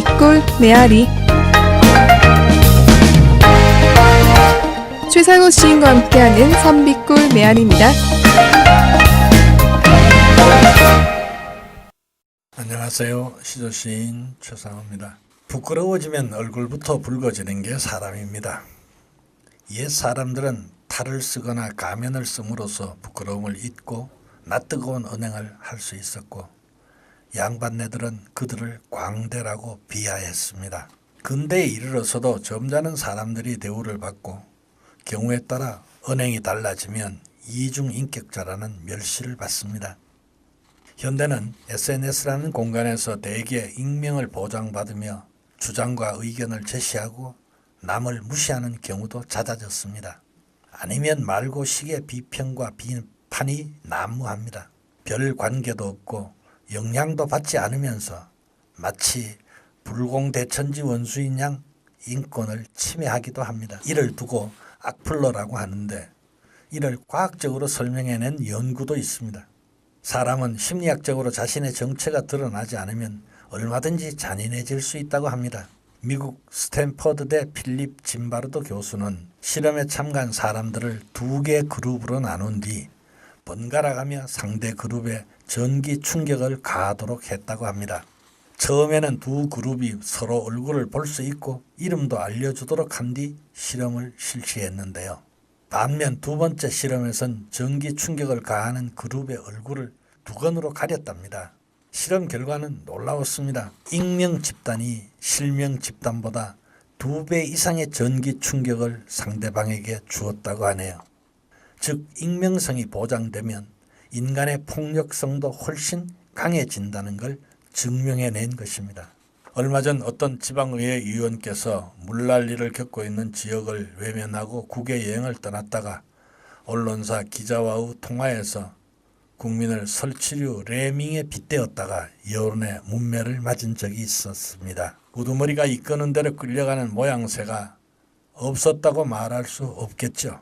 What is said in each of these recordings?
선비꿀 메아리. 최상우 시인과 함께하는 선비꿀 메아리입니다. 안녕하세요. 시조시인 최상우입니다. 부끄러워지면 얼굴부터 붉어지는 게 사람입니다. 옛 사람들은 탈을 쓰거나 가면을 씀으로써 부끄러움을 잊고 낯뜨거운 언행을 할 수 있었고, 양반네들은 그들을 광대라고 비하했습니다. 근대에 이르러서도 점잖은 사람들이 대우를 받고 경우에 따라 언행이 달라지면 이중인격자라는 멸시를 받습니다. 현대는 SNS라는 공간에서 대개 익명을 보장받으며 주장과 의견을 제시하고 남을 무시하는 경우도 잦아졌습니다. 아니면 말고식의 비평과 비판이 난무합니다. 별 관계도 없고 영향도 받지 않으면서 마치 불공대천지 원수인 양 인권을 침해하기도 합니다. 이를 두고 악플러라고 하는데, 이를 과학적으로 설명해낸 연구도 있습니다. 사람은 심리학적으로 자신의 정체가 드러나지 않으면 얼마든지 잔인해질 수 있다고 합니다. 미국 스탠퍼드대 필립 짐바르도 교수는 실험에 참가한 사람들을 두 개 그룹으로 나눈 뒤 번갈아가며 상대 그룹에 전기 충격을 가하도록 했다고 합니다. 처음에는 두 그룹이 서로 얼굴을 볼 수 있고 이름도 알려주도록 한 뒤 실험을 실시했는데요. 반면 두 번째 실험에선 전기 충격을 가하는 그룹의 얼굴을 두건으로 가렸답니다. 실험 결과는 놀라웠습니다. 익명 집단이 실명 집단보다 2배 이상의 전기 충격을 상대방에게 주었다고 하네요. 즉, 익명성이 보장되면 인간의 폭력성도 훨씬 강해진다는 걸 증명해낸 것입니다. 얼마 전 어떤 지방의회 의원께서 물난리를 겪고 있는 지역을 외면하고 국외 여행을 떠났다가 언론사 기자와의 통화에서 국민을 설치류 레밍에 빗대었다가 여론의 문매를 맞은 적이 있었습니다. 우두머리가 이끄는 대로 끌려가는 모양새가 없었다고 말할 수 없겠죠.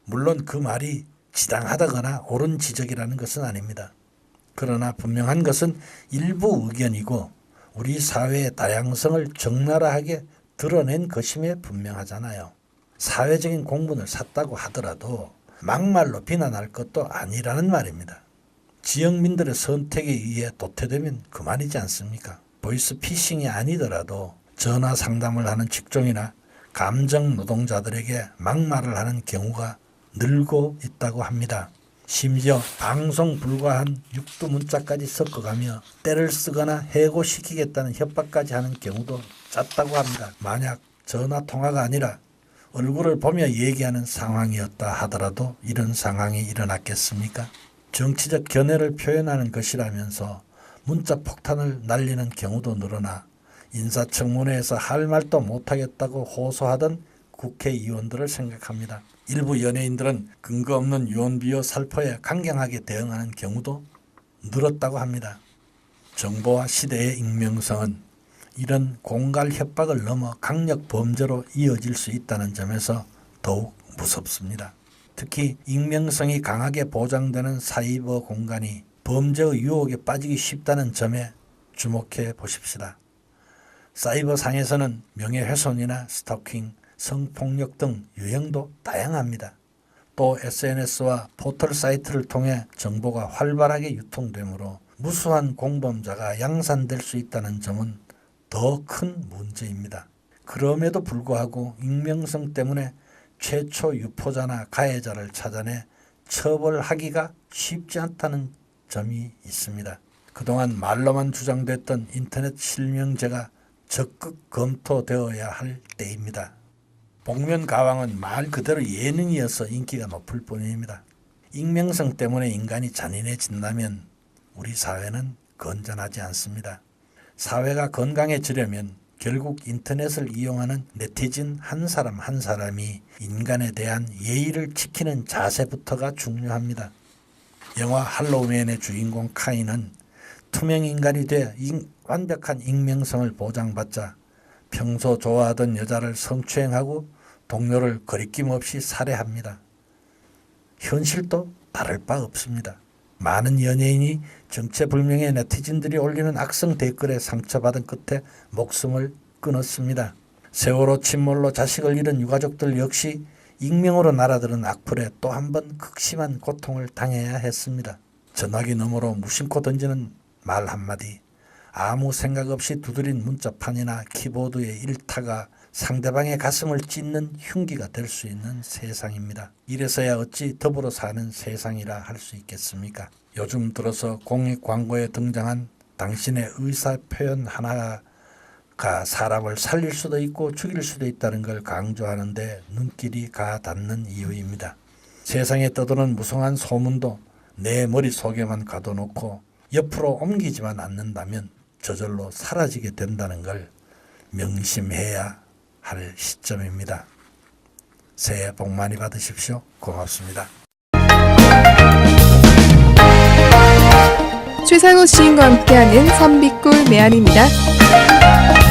물론 그 말이 지당하다거나 옳은 지적이라는 것은 아닙니다. 그러나 분명한 것은 일부 의견이고 우리 사회의 다양성을 적나라하게 드러낸 것임에 분명하잖아요. 사회적인 공분을 샀다고 하더라도 막말로 비난할 것도 아니라는 말입니다. 지역민들의 선택에 의해 도태되면 그만이지 않습니까? 보이스피싱이 아니더라도 전화 상담을 하는 직종이나 감정 노동자들에게 막말을 하는 경우가 늘고 있다고 합니다. 심지어 방송 불가한 육두 문자까지 섞어가며 때를 쓰거나 해고시키겠다는 협박까지 하는 경우도 잦다고 합니다. 만약 전화통화가 아니라 얼굴을 보며 얘기하는 상황이었다 하더라도 이런 상황이 일어났겠습니까? 정치적 견해를 표현하는 것이라면서 문자 폭탄을 날리는 경우도 늘어나 인사청문회에서 할 말도 못하겠다고 호소하던 국회의원들을 생각합니다. 일부 연예인들은 근거 없는 유언비어 살포에 강경하게 대응하는 경우도 늘었다고 합니다. 정보와 시대의 익명성은 이런 공갈 협박을 넘어 강력 범죄로 이어질 수 있다는 점에서 더욱 무섭습니다. 특히 익명성이 강하게 보장되는 사이버 공간이 범죄의 유혹에 빠지기 쉽다는 점에 주목해 보십시다. 사이버 상에서는 명예훼손이나 스토킹, 성폭력 등 유형도 다양합니다. 또 SNS와 포털 사이트를 통해 정보가 활발하게 유통되므로 무수한 공범자가 양산될 수 있다는 점은 더 큰 문제입니다. 그럼에도 불구하고 익명성 때문에 최초 유포자나 가해자를 찾아내 처벌하기가 쉽지 않다는 점이 있습니다. 그동안 말로만 주장됐던 인터넷 실명제가 적극 검토되어야 할 때입니다. 복면가왕은 말 그대로 예능이어서 인기가 높을 뿐입니다. 익명성 때문에 인간이 잔인해진다면 우리 사회는 건전하지 않습니다. 사회가 건강해지려면 결국 인터넷을 이용하는 네티즌 한 사람 한 사람이 인간에 대한 예의를 지키는 자세부터가 중요합니다. 영화 할로윈의 주인공 카인은 투명 인간이 돼 완벽한 익명성을 보장받자 평소 좋아하던 여자를 성추행하고 동료를 거리낌 없이 살해합니다. 현실도 다를 바 없습니다. 많은 연예인이 정체불명의 네티즌들이 올리는 악성 댓글에 상처받은 끝에 목숨을 끊었습니다. 세월호 침몰로 자식을 잃은 유가족들 역시 익명으로 날아드는 악플에 또 한 번 극심한 고통을 당해야 했습니다. 전화기 너머로 무심코 던지는 말 한마디, 아무 생각 없이 두드린 문자판이나 키보드의 일타가 상대방의 가슴을 찢는 흉기가 될 수 있는 세상입니다. 이래서야 어찌 더불어 사는 세상이라 할 수 있겠습니까? 요즘 들어서 공익 광고에 등장한 당신의 의사 표현 하나가 사람을 살릴 수도 있고 죽일 수도 있다는 걸 강조하는데 눈길이 가 닿는 이유입니다. 세상에 떠도는 무성한 소문도 내 머릿속에만 가둬놓고 옆으로 옮기지만 않는다면 저절로 사라지게 된다는 걸 명심해야 할 시점입니다. 새해 복 많이 받으십시오. 고맙습니다. 최상우 시인과 함께하는 산비꿀 메아리입니다.